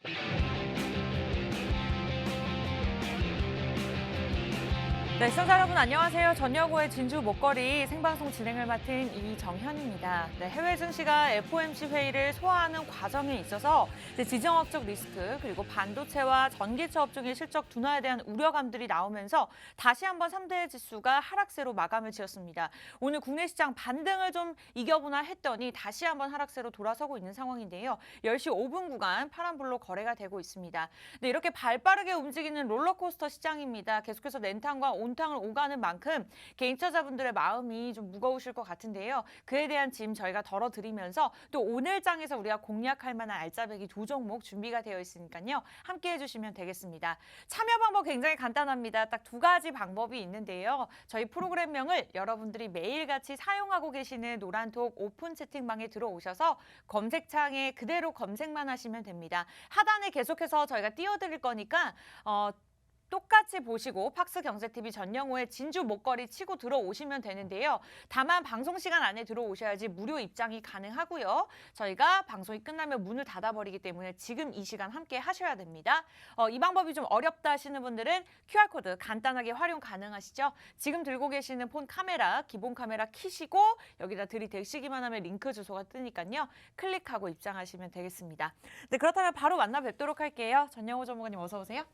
네, 시청자 여러분 안녕하세요. 전여고의 진주 목걸이 생방송 진행을 맡은 이정현입니다. 네, 해외 증시가 FOMC 회의를 소화하는 과정에 있어서 지정학적 리스크 그리고 반도체와 전기차 업종의 실적 둔화에 대한 우려감들이 나오면서 다시 한번 3대 지수가 하락세로 마감을 지었습니다. 오늘 국내 시장 반등을 좀 이겨보나 했더니 다시 한번 하락세로 돌아서고 있는 상황인데요. 10시 5분 구간 파란불로 거래가 되고 있습니다. 네, 이렇게 발빠르게 움직이는 롤러코스터 시장입니다. 계속해서 렌탕과 온탕을 오가는 만큼 개인 투자자분들의 마음이 좀 무거우실 것 같은데요. 그에 대한 짐 저희가 덜어드리면서 또 오늘 장에서 우리가 공략할 만한 알짜배기 두 종목 준비가 되어 있으니까요. 함께해 주시면 되겠습니다. 참여 방법 굉장히 간단합니다. 딱 두 가지 방법이 있는데요. 저희 프로그램명을 여러분들이 매일같이 사용하고 계시는 노란톡 오픈 채팅방에 들어오셔서 검색창에 그대로 검색만 하시면 됩니다. 하단에 계속해서 저희가 띄워드릴 거니까 똑같이 보시고 팍스 경제TV 전영호의 진주 목걸이 치고 들어오시면 되는데요. 다만 방송 시간 안에 들어오셔야지 무료 입장이 가능하고요. 저희가 방송이 끝나면 문을 닫아버리기 때문에 지금 이 시간 함께 하셔야 됩니다. 이 방법이 좀 어렵다 하시는 분들은 QR코드 간단하게 활용 가능하시죠? 지금 들고 계시는 폰 카메라, 기본 카메라 켜시고 여기다 들이대시기만 하면 링크 주소가 뜨니까요. 클릭하고 입장하시면 되겠습니다. 네, 그렇다면 바로 만나 뵙도록 할게요. 전영호 전문가님 어서 오세요.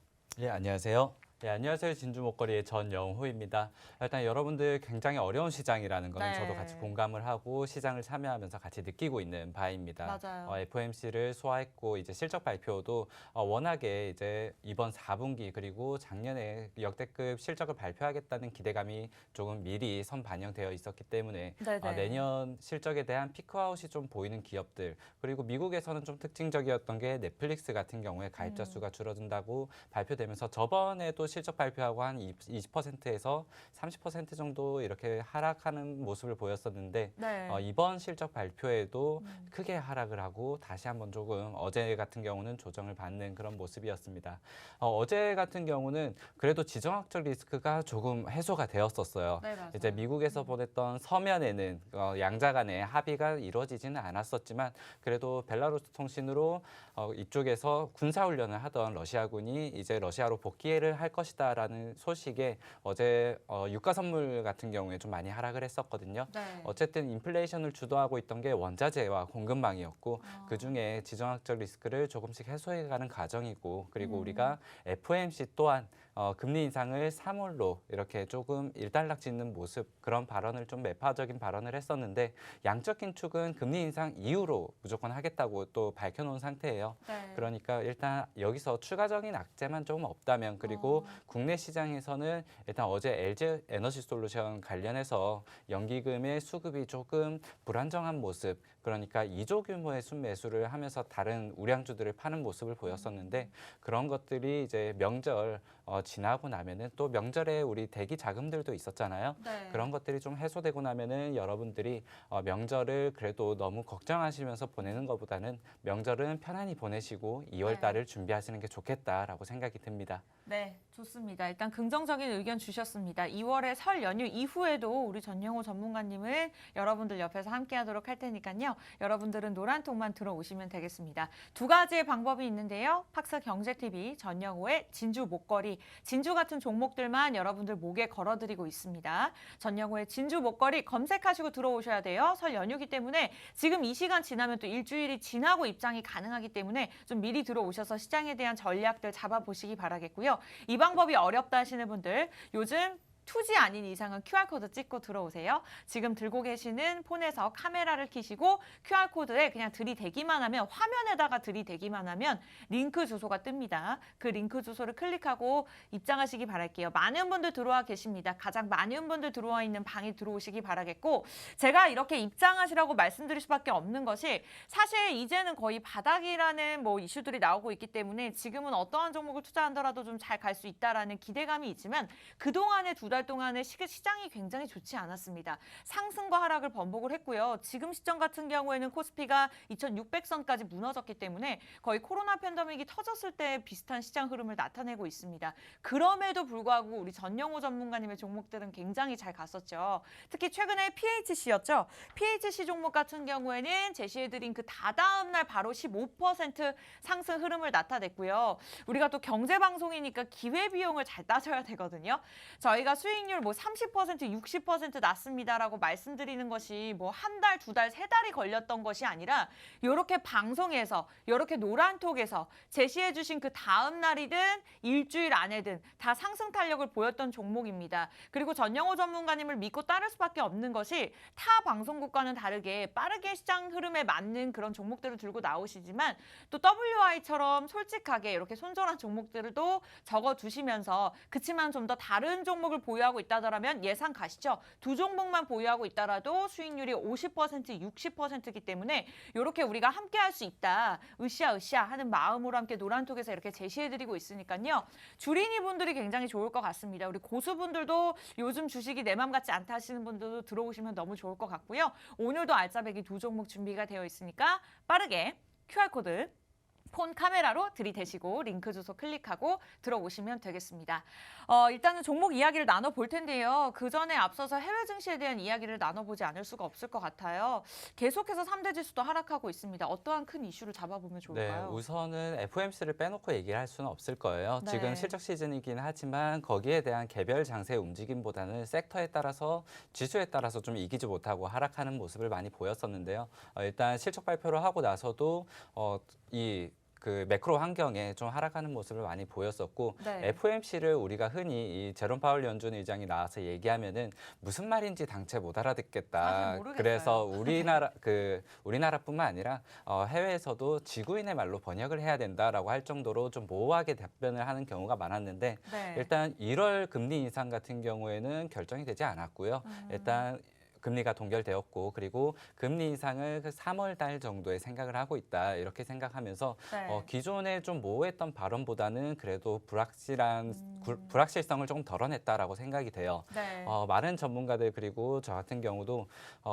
예, 안녕하세요. 네, 안녕하세요. 진주 목걸이의 전영호입니다. 일단 여러분들 굉장히 어려운 시장이라는 거는 네. 저도 같이 공감을 하고 시장을 참여하면서 같이 느끼고 있는 바입니다. 맞아요. FOMC를 소화했고 이제 실적 발표도 워낙에 이제 이번 4분기 그리고 작년에 역대급 실적을 발표하겠다는 기대감이 조금 미리 선반영되어 있었기 때문에 네네. 내년 실적에 대한 피크아웃이 좀 보이는 기업들 그리고 미국에서는 좀 특징적이었던 게 넷플릭스 같은 경우에 가입자 수가 줄어든다고 발표되면서 저번에도 실적 발표하고 한 20%에서 30% 정도 이렇게 하락하는 모습을 보였었는데 네. 이번 실적 발표에도 크게 하락을 하고 다시 한번 조금 어제 같은 경우는 조정을 받는 그런 모습이었습니다. 어제 같은 경우는 그래도 지정학적 리스크가 조금 해소가 되었었어요. 네, 맞아요. 이제 미국에서 보냈던 서면에는 양자 간의 합의가 이루어지지는 않았었지만 그래도 벨라루스 통신으로 이쪽에서 군사훈련을 하던 러시아군이 이제 러시아로 복귀를 할 것이다라는 소식에 어제 유가 선물 같은 경우에 좀 많이 하락을 했었거든요. 네. 어쨌든 인플레이션을 주도하고 있던 게 원자재와 공급망이었고 그중에 지정학적 리스크를 조금씩 해소해가는 과정이고 그리고 우리가 FOMC 또한 금리 인상을 3월로 이렇게 조금 일단락 짓는 모습 그런 발언을 좀 매파적인 발언을 했었는데 양적 긴축은 금리 인상 이후로 무조건 하겠다고 또 밝혀놓은 상태예요. 네. 그러니까 일단 여기서 추가적인 악재만 조금 없다면 그리고 국내 시장에서는 일단 어제 LG 에너지 솔루션 관련해서 연기금의 수급이 조금 불안정한 모습 그러니까 2조 규모의 순매수를 하면서 다른 우량주들을 파는 모습을 보였었는데 그런 것들이 이제 명절 지나고 나면은 또 명절에 우리 대기 자금들도 있었잖아요. 네. 그런 것들이 좀 해소되고 나면은 여러분들이 명절을 그래도 너무 걱정하시면서 보내는 것보다는 명절은 편안히 보내시고 2월 달을 준비하시는 게 좋겠다라고 생각이 듭니다. 네, 좋습니다. 일단 긍정적인 의견 주셨습니다. 2월의 설 연휴 이후에도 우리 전영호 전문가님은 여러분들 옆에서 함께하도록 할 테니까요. 여러분들은 노란통만 들어오시면 되겠습니다. 두 가지의 방법이 있는데요. 팍스 경제TV 전영호의 진주 목걸이, 진주 같은 종목들만 여러분들 목에 걸어드리고 있습니다. 전영호의 진주 목걸이 검색하시고 들어오셔야 돼요. 설 연휴기 때문에 지금 이 시간 지나면 또 일주일이 지나고 입장이 가능하기 때문에 좀 미리 들어오셔서 시장에 대한 전략들 잡아보시기 바라겠고요. 이 방법이 어렵다 하시는 분들 요즘 2G 아닌 이상은 QR코드 찍고 들어오세요. 지금 들고 계시는 폰에서 카메라를 켜시고 QR코드에 그냥 들이대기만 하면 화면에다가 들이대기만 하면 링크 주소가 뜹니다. 그 링크 주소를 클릭하고 입장하시기 바랄게요. 많은 분들 들어와 계십니다. 가장 많은 분들 들어와 있는 방에 들어오시기 바라겠고 제가 이렇게 입장하시라고 말씀드릴 수밖에 없는 것이 사실 이제는 거의 바닥이라는 뭐 이슈들이 나오고 있기 때문에 지금은 어떠한 종목을 투자한더라도 좀 잘 갈 수 있다라는 기대감이 있지만 그동안의 두 달 달 동안의 시장이 굉장히 좋지 않았습니다. 상승과 하락을 번복을 했고요. 지금 시점 같은 경우에는 코스피가 2600선까지 무너졌기 때문에 거의 코로나 팬데믹이 터졌을 때 비슷한 시장 흐름을 나타내고 있습니다. 그럼에도 불구하고 우리 전영호 전문가님의 종목들은 굉장히 잘 갔었죠. 특히 최근에 PHC였죠. PHC 종목 같은 경우에는 제시해드린 그 다다음 날 바로 15% 상승 흐름을 나타냈고요. 우리가 또 경제방송이니까 기회비용을 잘 따져야 되거든요. 저희가 수익률 뭐 30%, 60% 났습니다라고 말씀드리는 것이 뭐 한 달, 두 달, 세 달이 걸렸던 것이 아니라 이렇게 방송에서, 이렇게 노란톡에서 제시해 주신 그 다음 날이든 일주일 안에든 다 상승 탄력을 보였던 종목입니다. 그리고 전영호 전문가님을 믿고 따를 수밖에 없는 것이 타 방송국과는 다르게 빠르게 시장 흐름에 맞는 그런 종목들을 들고 나오시지만 또 WI처럼 솔직하게 이렇게 손절한 종목들도 적어두시면서 그치만 좀 더 다른 종목을 보유하고 있다더라면 예상 가시죠. 두 종목만 보유하고 있다라도 수익률이 50%, 60%이기 때문에 이렇게 우리가 함께 할 수 있다. 으쌰으쌰 하는 마음으로 함께 노란톡에서 이렇게 제시해드리고 있으니까요. 주린이 분들이 굉장히 좋을 것 같습니다. 우리 고수분들도 요즘 주식이 내 맘 같지 않다 하시는 분들도 들어오시면 너무 좋을 것 같고요. 오늘도 알짜배기 두 종목 준비가 되어 있으니까 빠르게 QR코드 폰 카메라로 들이대시고 링크 주소 클릭하고 들어오시면 되겠습니다. 일단은 종목 이야기를 나눠볼 텐데요. 그 전에 앞서서 해외 증시에 대한 이야기를 나눠보지 않을 수가 없을 것 같아요. 계속해서 3대 지수도 하락하고 있습니다. 어떠한 큰 이슈를 잡아보면 좋을까요? 네, 우선은 FOMC를 빼놓고 얘기를 할 수는 없을 거예요. 네. 지금 실적 시즌이긴 하지만 거기에 대한 개별 장세 움직임보다는 섹터에 따라서 지수에 따라서 좀 이기지 못하고 하락하는 모습을 많이 보였었는데요. 일단 실적 발표를 하고 나서도 그 매크로 환경에 좀 하락하는 모습을 많이 보였었고 네. FOMC를 우리가 흔히 이 제롬 파월 연준 의장이 나와서 얘기하면은 무슨 말인지 당최 못 사실 알아듣겠다. 모르겠어요. 그래서 우리나라뿐만 아니라 해외에서도 지구인의 말로 번역을 해야 된다라고 할 정도로 좀 모호하게 답변을 하는 경우가 많았는데 네. 일단 1월 금리 인상 같은 경우에는 결정이 되지 않았고요. 일단 금리가 동결되었고 그리고 금리 인상을 그 3월 달 정도에 생각을 하고 있다 이렇게 생각하면서 네. 기존에 좀 모호했던 발언보다는 그래도 불확실성을 조금 덜어냈다라고 생각이 돼요. 네. 많은 전문가들 그리고 저 같은 경우도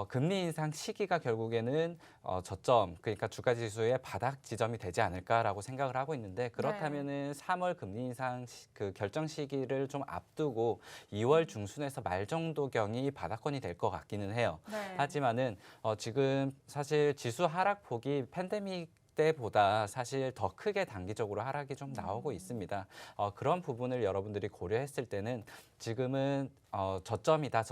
금리 인상 시기가 결국에는 저점 그러니까 주가 지수의 바닥 지점이 되지 않을까라고 생각을 하고 있는데 그렇다면은 3월 금리 인상 그 결정 시기를 좀 앞두고 2월 중순에서 말 정도경이 바닥권이 될 것 같기는 해요. 네. 하지만은 지금 사실 지수 하락폭이 팬데믹 때보다 사실 더 크게 단기적으로 하락이 좀 나오고 있습니다. 그런 부분을 여러분들이 고려했을 때는 지금은 저점이다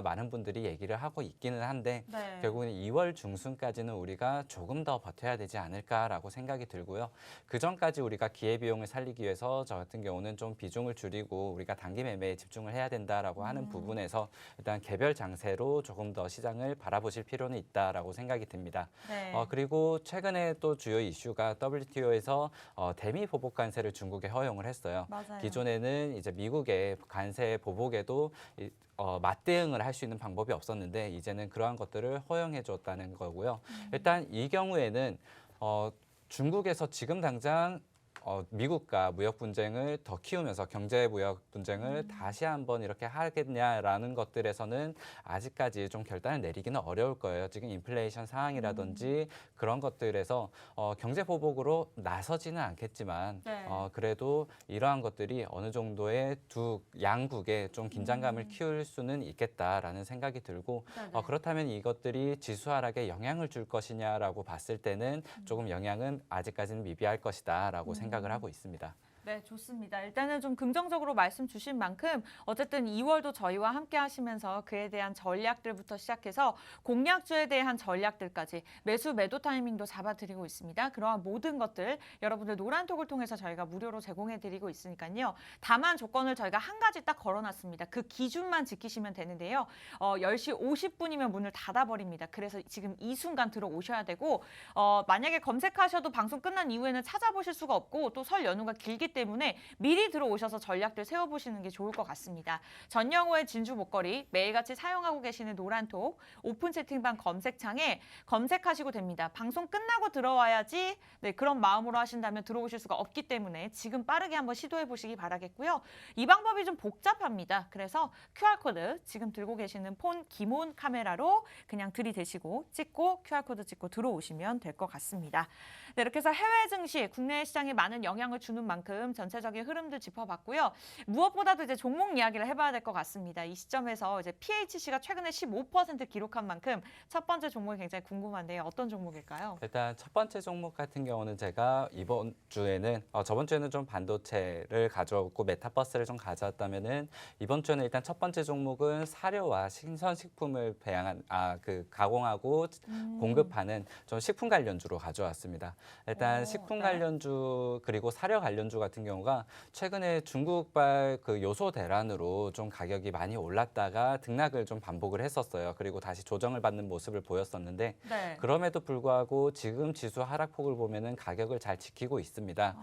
많은 분들이 얘기를 하고 있기는 한데 네. 결국은 2월 중순까지는 우리가 조금 더 버텨야 되지 않을까라고 생각이 들고요. 그 전까지 우리가 기회비용을 살리기 위해서 저 같은 경우는 좀 비중을 줄이고 우리가 단기 매매에 집중을 해야 된다라고 하는 부분에서 일단 개별 장세로 조금 더 시장을 바라보실 필요는 있다라고 생각이 듭니다. 네. 그리고 최근에 또 주요 이슈가 WTO에서 대미 보복 관세를 중국에 허용을 했어요. 맞아요. 기존에는 이제 미국의 관세 보복에도 맞대응을 할 수 있는 방법이 없었는데 이제는 그러한 것들을 허용해 줬다는 거고요. 일단 이 경우에는 중국에서 지금 당장 미국과 무역 분쟁을 더 키우면서 경제 무역 분쟁을 다시 한번 이렇게 하겠냐라는 것들에서는 아직까지 좀 결단을 내리기는 어려울 거예요. 지금 인플레이션 상황이라든지 그런 것들에서 경제 보복으로 나서지는 않겠지만 네. 그래도 이러한 것들이 어느 정도의 두 양국에 좀 긴장감을 키울 수는 있겠다라는 생각이 들고 네네. 그렇다면 이것들이 지수 하락에 영향을 줄 것이냐라고 봤을 때는 조금 영향은 아직까지는 미비할 것이다라고 생각을 하고 있습니다. 네, 좋습니다. 일단은 좀 긍정적으로 말씀 주신 만큼 어쨌든 2월도 저희와 함께 하시면서 그에 대한 전략들부터 시작해서 공략주에 대한 전략들까지 매수 매도 타이밍도 잡아드리고 있습니다. 그러한 모든 것들 여러분들 노란톡을 통해서 저희가 무료로 제공해드리고 있으니까요. 다만 조건을 저희가 한 가지 딱 걸어놨습니다. 그 기준만 지키시면 되는데요. 10시 50분이면 문을 닫아버립니다. 그래서 지금 이 순간 들어오셔야 되고 만약에 검색하셔도 방송 끝난 이후에는 찾아보실 수가 없고 또 설 연휴가 길기 때문에 미리 들어오셔서 전략들 세워보시는 게 좋을 것 같습니다. 전영호의 진주 목걸이 매일같이 사용하고 계시는 노란톡 오픈 채팅방 검색창에 검색하시고 됩니다. 방송 끝나고 들어와야지 네, 그런 마음으로 하신다면 들어오실 수가 없기 때문에 지금 빠르게 한번 시도해 보시기 바라겠고요. 이 방법이 좀 복잡합니다. 그래서 QR코드 지금 들고 계시는 폰 기본 카메라로 그냥 들이대시고 찍고 QR코드 찍고 들어오시면 될 것 같습니다. 네, 이렇게 해서 해외 증시, 국내 시장에 많은 영향을 주는 만큼 전체적인 흐름들 짚어봤고요. 무엇보다도 이제 종목 이야기를 해봐야 될 것 같습니다. 이 시점에서 이제 PHC가 최근에 15% 기록한 만큼 첫 번째 종목이 굉장히 궁금한데요. 어떤 종목일까요? 일단 첫 번째 종목 같은 경우는 제가 이번 주에는 저번 주에는 좀 반도체를 가져왔고 메타버스를 좀 가져왔다면은 이번 주에는 일단 첫 번째 종목은 사료와 신선식품을 배양한 가공하고 공급하는 좀 식품 관련주로 가져왔습니다. 일단 식품 네. 관련주 그리고 사료 관련주 같은 경우가 최근에 중국발 그 요소 대란으로 좀 가격이 많이 올랐다가 등락을 좀 반복을 했었어요. 그리고 다시 조정을 받는 모습을 보였었는데 네. 그럼에도 불구하고 지금 지수 하락폭을 보면은 가격을 잘 지키고 있습니다.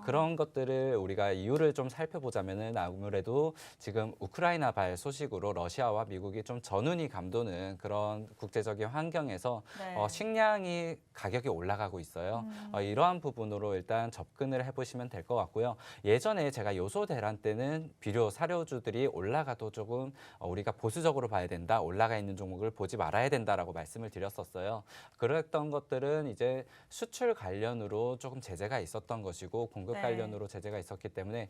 그런 것들을 우리가 이유를 좀 살펴보자면은 아무래도 지금 우크라이나발 소식으로 러시아와 미국이 좀 전운이 감도는 그런 국제적인 환경에서 네. 식량이 가격이 올라가고 있어요. 이러한 부분으로 일단 접근을 해보시면 될 것 같고요. 예전에 제가 요소 대란 때는 비료 사료주들이 올라가도 조금 우리가 보수적으로 봐야 된다, 올라가 있는 종목을 보지 말아야 된다라고 말씀을 드렸었어요. 그랬던 것들은 이제 수출 관련으로 조금 제재가 있었던 것이고 공급 네. 관련으로 제재가 있었기 때문에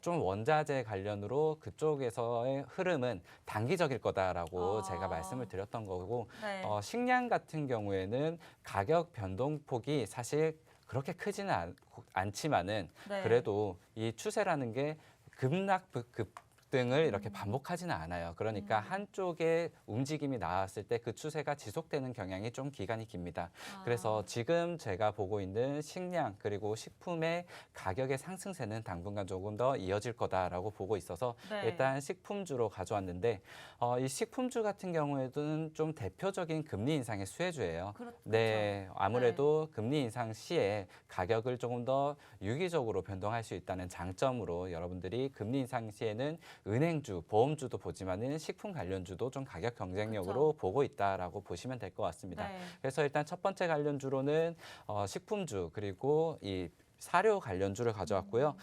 좀 원자재 관련으로 그쪽에서의 흐름은 단기적일 거다라고 제가 말씀을 드렸던 거고 네. 식량 같은 경우에는 가격 변동폭이 사실 그렇게 크지는 않지만은 네. 그래도 이 추세라는 게 급등을 이렇게 반복하지는 않아요. 그러니까 한쪽에 움직임이 나왔을 때 그 추세가 지속되는 경향이 좀 기간이 깁니다. 그래서 지금 제가 보고 있는 식량 그리고 식품의 가격의 상승세는 당분간 조금 더 이어질 거다라고 보고 있어서 네. 일단 식품주로 가져왔는데 이 식품주 같은 경우에는 좀 대표적인 금리 인상의 수혜주예요. 그렇죠. 네, 아무래도 금리 인상 시에 가격을 조금 더 유기적으로 변동할 수 있다는 장점으로 여러분들이 금리 인상 시에는 은행주, 보험주도 보지만은 식품 관련주도 좀 가격 경쟁력으로 보고 있다라고 보시면 될 것 같습니다. 네. 그래서 일단 첫 번째 관련주로는 식품주 그리고 이 사료 관련주를 가져왔고요.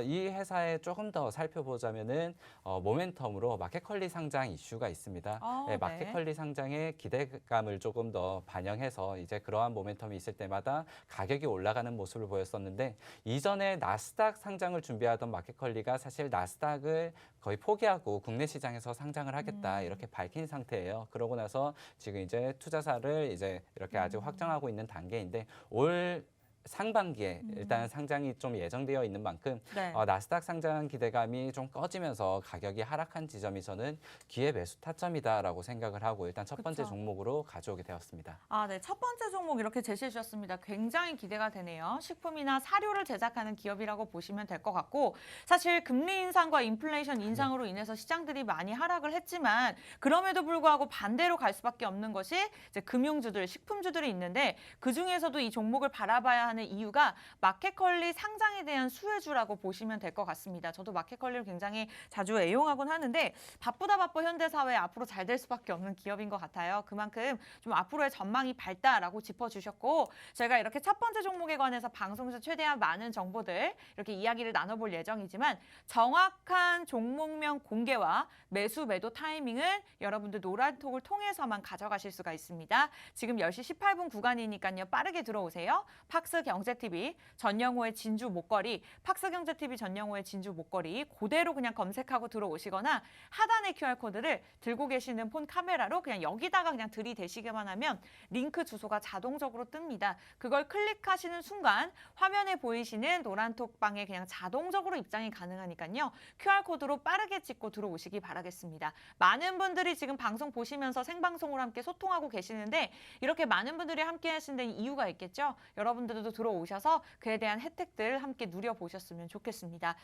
이 회사에 조금 더 살펴보자면은 모멘텀으로 마켓컬리 상장 이슈가 있습니다. 네, 마켓컬리 상장의 기대감을 조금 더 반영해서 이제 그러한 모멘텀이 있을 때마다 가격이 올라가는 모습을 보였었는데 이전에 나스닥 상장을 준비하던 마켓컬리가 사실 나스닥을 거의 포기하고 국내 시장에서 상장을 하겠다 이렇게 밝힌 상태예요. 그러고 나서 지금 이제 투자사를 이제 이렇게 아직 확정하고 있는 단계인데 올 상반기에 일단 상장이 좀 예정되어 있는 만큼 네. 나스닥 상장 기대감이 좀 꺼지면서 가격이 하락한 지점이 저는 기회 매수 타점이다라고 생각을 하고 일단 첫 번째 그쵸. 종목으로 가져오게 되었습니다. 네. 첫 번째 종목 이렇게 제시해 주셨습니다. 굉장히 기대가 되네요. 식품이나 사료를 제작하는 기업이라고 보시면 될 것 같고 사실 금리 인상과 인플레이션 인상으로 인해서 시장들이 많이 하락을 했지만 그럼에도 불구하고 반대로 갈 수밖에 없는 것이 이제 금융주들, 식품주들이 있는데 그중에서도 이 종목을 바라봐야 하는 이유가 마켓컬리 상장에 대한 수혜주라고 보시면 될 것 같습니다. 저도 마켓컬리를 굉장히 자주 애용하곤 하는데 바쁘다 바빠 현대사회 앞으로 잘 될 수밖에 없는 기업인 것 같아요. 그만큼 좀 앞으로의 전망이 밝다라고 짚어주셨고 제가 이렇게 첫 번째 종목에 관해서 방송에서 최대한 많은 정보들 이렇게 이야기를 나눠볼 예정이지만 정확한 종목명 공개와 매수 매도 타이밍은 여러분들 노란톡을 통해서만 가져가실 수가 있습니다. 지금 10시 18분 구간이니까요. 빠르게 들어오세요. 팍스경제TV 전영호의 진주 목걸이 팍스경제TV 전영호의 진주 목걸이 그대로 그냥 검색하고 들어오시거나 하단의 QR코드를 들고 계시는 폰 카메라로 그냥 여기다가 그냥 들이대시기만 하면 링크 주소가 자동적으로 뜹니다. 그걸 클릭하시는 순간 화면에 보이시는 노란톡방에 그냥 자동적으로 입장이 가능하니까요. QR코드로 빠르게 찍고 들어오시기 바라겠습니다. 많은 분들이 지금 방송 보시면서 생방송으로 함께 소통하고 계시는데 이렇게 많은 분들이 함께 하신 데는 이유가 있겠죠. 여러분들도 들어오셔서 그에 대한 혜택들 함께 누려보셨으면 좋겠습니다.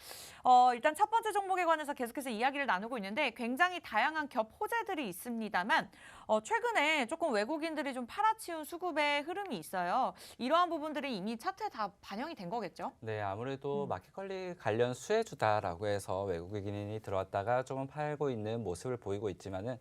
일단 첫 번째 종목에 관해서 계속해서 이야기를 나누고 있는데 굉장히 다양한 겹 호재들이 있습니다만 최근에 조금 외국인들이 좀 팔아치운 수급의 흐름이 있어요. 이러한 부분들이 이미 차트에 다 반영이 된 거겠죠? 네, 아무래도 마켓컬리 관련 수혜주다라고 해서 외국인이 들어왔다가 조금 팔고 있는 모습을 보이고 있지만은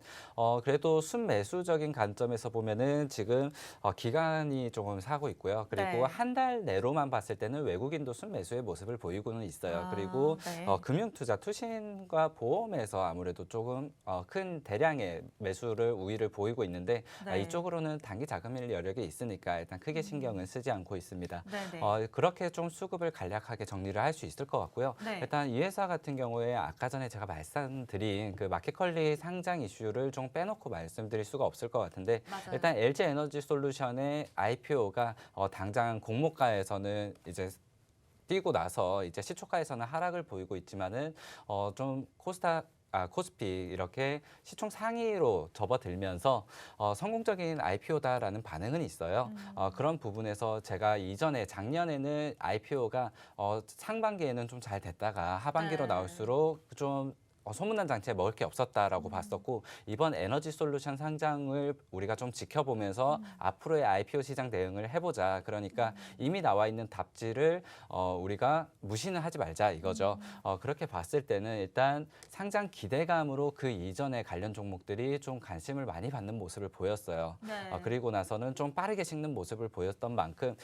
그래도 순매수적인 관점에서 보면은 지금 기간이 조금 사고 있고요. 그리고 네. 한 달 내로만 봤을 때는 외국인도 순매수의 모습을 보이고는 있어요. 그리고 네. 금융투자, 투신과 보험에서 아무래도 조금 큰 대량의 매수를 우위를 보이고 있는데 네. 이쪽으로는 단기 자금일 여력이 있으니까 일단 크게 신경은 쓰지 않고 있습니다. 네네. 그렇게 좀 수급을 간략하게 정리를 할 수 있을 것 같고요. 네. 일단 이 회사 같은 경우에 아까 전에 제가 말씀드린 그 마켓컬리 상장 이슈를 좀 빼놓고 말씀드릴 수가 없을 것 같은데 맞아요. 일단 LG 에너지 솔루션의 IPO가 당장 공모가에서는 이제 뛰고 나서 이제 시초가에서는 하락을 보이고 있지만은 좀 코스피 이렇게 시총 상위로 접어들면서 성공적인 IPO다라는 반응은 있어요. 그런 부분에서 제가 이전에 작년에는 IPO가 상반기에는 좀 잘 됐다가 하반기로 네. 나올수록 좀 소문난 장치에 먹을 게 없었다라고 봤었고 이번 에너지 솔루션 상장을 우리가 좀 지켜보면서 앞으로의 IPO 시장 대응을 해보자. 그러니까 이미 나와 있는 답지를 우리가 무시는 하지 말자 이거죠. 그렇게 봤을 때는 일단 상장 기대감으로 그 이전의 관련 종목들이 좀 관심을 많이 받는 모습을 보였어요. 네. 그리고 나서는 좀 빠르게 식는 모습을 보였던 만큼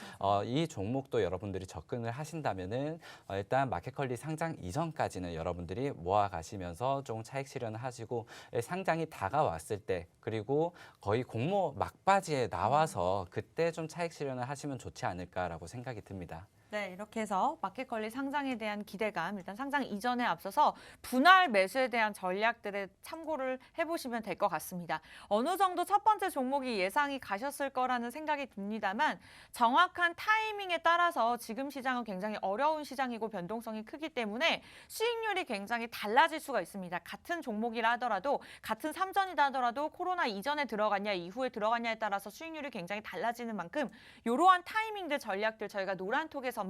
이 종목도 여러분들이 접근을 하신다면은 일단 마켓컬리 상장 이전까지는 여러분들이 모아가시면서 좀 차익 실현을 하시고 상장이 다가왔을 때 그리고 거의 공모 막바지에 나와서 그때 좀 차익 실현을 하시면 좋지 않을까라고 생각이 듭니다. 네, 이렇게 해서 마켓컬리 상장에 대한 기대감, 일단 상장 이전에 앞서서 분할 매수에 대한 전략들에 참고를 해보시면 될 것 같습니다. 어느 정도 첫 번째 종목이 예상이 가셨을 거라는 생각이 듭니다만 정확한 타이밍에 따라서 지금 시장은 굉장히 어려운 시장이고 변동성이 크기 때문에 수익률이 굉장히 달라질 수가 있습니다. 같은 종목이라 하더라도 같은 삼전이다 하더라도 코로나 이전에 들어갔냐 이후에 들어갔냐에 따라서 수익률이 굉장히 달라지는 만큼 이러한 타이밍들 전략들 저희가 노란톡에서만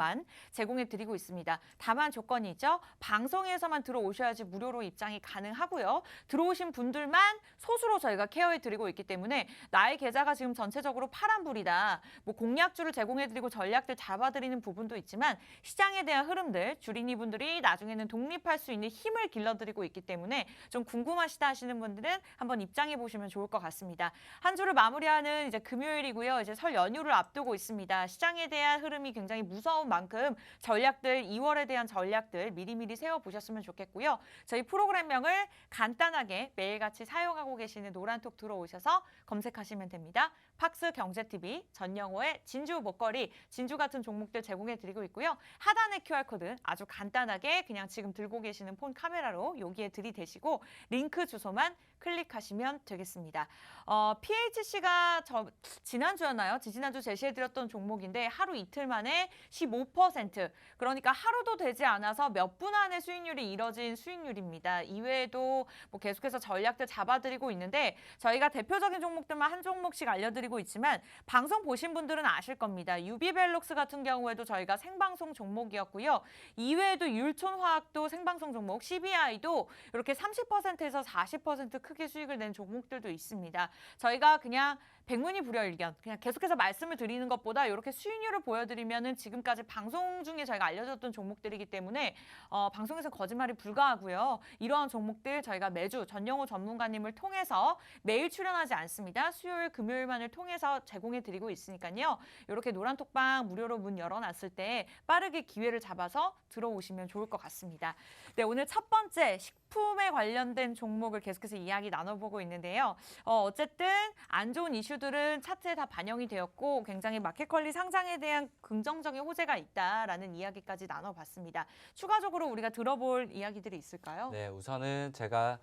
제공해 드리고 있습니다. 다만 조건이 있죠. 방송에서만 들어오셔야지 무료로 입장이 가능하고요. 들어오신 분들만 소수로 저희가 케어해 드리고 있기 때문에 나의 계좌가 지금 전체적으로 파란불이다. 뭐 공략주를 제공해 드리고 전략들 잡아드리는 부분도 있지만 시장에 대한 흐름들 주린이 분들이 나중에는 독립할 수 있는 힘을 길러드리고 있기 때문에 좀 궁금하시다 하시는 분들은 한번 입장해 보시면 좋을 것 같습니다. 한 주를 마무리하는 이제 금요일이고요. 이제 설 연휴를 앞두고 있습니다. 시장에 대한 흐름이 굉장히 무서운 만큼 전략들 2월에 대한 전략들 미리미리 세워보셨으면 좋겠고요. 저희 프로그램명을 간단하게 매일같이 사용하고 계시는 노란톡 들어오셔서 검색하시면 됩니다. 팍스 경제TV, 전영호의 진주 먹거리, 진주 같은 종목들 제공해드리고 있고요. 하단의 QR코드 아주 간단하게 그냥 지금 들고 계시는 폰 카메라로 여기에 들이대시고 링크 주소만 클릭하시면 되겠습니다. PHC가 지난주였나요? 지난주 제시해드렸던 종목인데 하루 이틀 만에 15% 그러니까 하루도 되지 않아서 몇 분 안에 수익률이 이뤄진 수익률입니다. 이외에도 뭐 계속해서 전략들 잡아드리고 있는데 저희가 대표적인 종목들만 한 종목씩 알려드리고 있지만 방송 보신 분들은 아실 겁니다. 유비벨록스 같은 경우에도 저희가 생방송 종목이었고요. 이외에도 율촌화학도 생방송 종목, CBI도 이렇게 30%에서 40% 크게 수익을 낸 종목들도 있습니다. 저희가 그냥 백문이 불여일견 그냥 계속해서 말씀을 드리는 것보다 이렇게 수익률을 보여드리면은 지금까지 방송 중에 저희가 알려줬던 종목들이기 때문에 방송에서 거짓말이 불가하고요. 이러한 종목들 저희가 매주 전영호 전문가님을 통해서 매일 출연하지 않습니다. 수요일, 금요일만을 통해서 제공해드리고 있으니까요. 이렇게 노란톡방 무료로 문 열어놨을 때 빠르게 기회를 잡아서 들어오시면 좋을 것 같습니다. 네, 오늘 첫 번째 식품에 관련된 종목을 계속해서 이야기 나눠보고 있는데요. 어쨌든 안 좋은 이슈들은 차트에 다 반영이 되었고 굉장히 마켓컬리 상장에 대한 긍정적인 호재가 있다라는 이야기까지 나눠봤습니다. 추가적으로 우리가 들어볼 이야기들이 있을까요? 네, 우선은 제가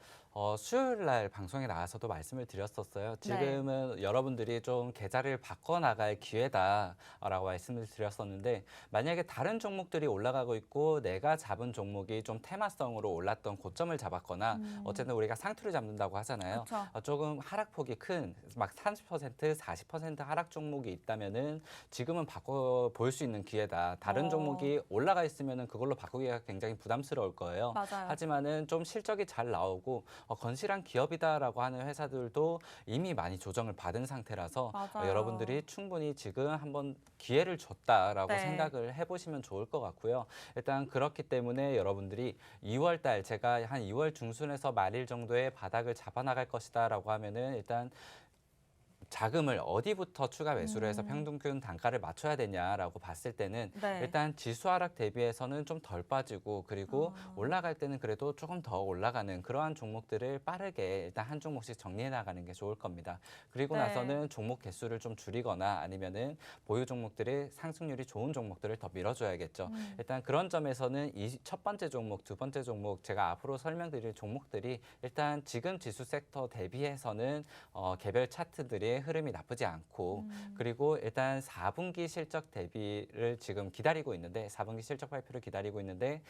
수요일 날 방송에 나와서도 말씀을 드렸었어요. 지금은 여러분들이 좀 계좌를 바꿔나갈 기회다라고 말씀을 드렸었는데 만약에 다른 종목들이 올라가고 있고 내가 잡은 종목이 좀 테마성으로 올랐던 고점을 잡았거나 어쨌든 우리가 상투를 잡는다고 하잖아요. 그쵸. 조금 하락폭이 큰 막 30%, 40% 하락 종목이 있다면은 지금은 바꿔 볼 수 있는 기회다. 다른 종목이 올라가 있으면은 그걸로 바꾸기가 굉장히 부담스러울 거예요. 맞아요. 하지만은 좀 실적이 잘 나오고 건실한 기업이다라고 하는 회사들도 이미 많이 조정을 받은 상태라서 맞아요. 여러분들이 충분히 지금 한번 기회를 줬다라고 네. 생각을 해보시면 좋을 것 같고요. 일단 그렇기 때문에 여러분들이 2월 달 제가 한 2월 중순에서 말일 정도에 바닥을 잡아나갈 것이다라고 하면은 일단 자금을 어디부터 추가 매수를 해서 평균 단가를 맞춰야 되냐라고 봤을 때는 네. 일단 지수 하락 대비해서는 좀 덜 빠지고 그리고 올라갈 때는 그래도 조금 더 올라가는 그러한 종목들을 빠르게 일단 한 종목씩 정리해 나가는 게 좋을 겁니다. 그리고 네. 나서는 종목 개수를 좀 줄이거나 아니면은 보유 종목들의 상승률이 좋은 종목들을 더 밀어줘야겠죠. 일단 그런 점에서는 이 첫 번째 종목, 두 번째 종목 제가 앞으로 설명드릴 종목들이 일단 지금 지수 섹터 대비해서는 개별 차트들의 흐름이 나쁘지 않고 그리고 일단 4분기 실적 대비를 지금 기다리고 있는데 4분기 실적 발표를 기다리고 있는데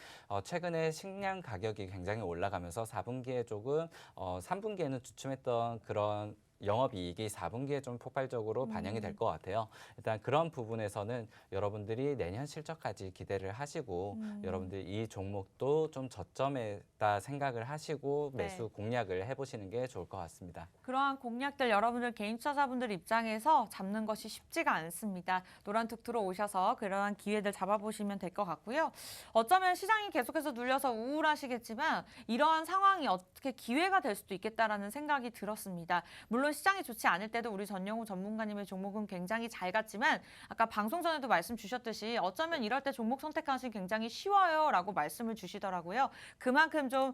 최근에 식량 가격이 굉장히 올라가면서 4분기에 조금 3분기에는 주춤했던 그런 영업이익이 4분기에 좀 폭발적으로 반영이 될 것 같아요. 일단 그런 부분에서는 여러분들이 내년 실적까지 기대를 하시고 여러분들이 이 종목도 좀 저점에다 생각을 하시고 매수 공략을 해보시는 게 좋을 것 같습니다. 그러한 공략들 여러분들 개인 투자자분들 입장에서 잡는 것이 쉽지가 않습니다. 노란톡 들어오셔서 그러한 기회들 잡아보시면 될 것 같고요. 어쩌면 시장이 계속해서 눌려서 우울하시겠지만 이러한 상황이 어떻게 기회가 될 수도 있겠다라는 생각이 들었습니다. 물론 시장이 좋지 않을 때도 우리 전영우 전문가님의 종목은 굉장히 잘 갔지만 아까 방송 전에도 말씀 주셨듯이 어쩌면 이럴 때 종목 선택하시기 굉장히 쉬워요라고 말씀을 주시더라고요. 그만큼 좀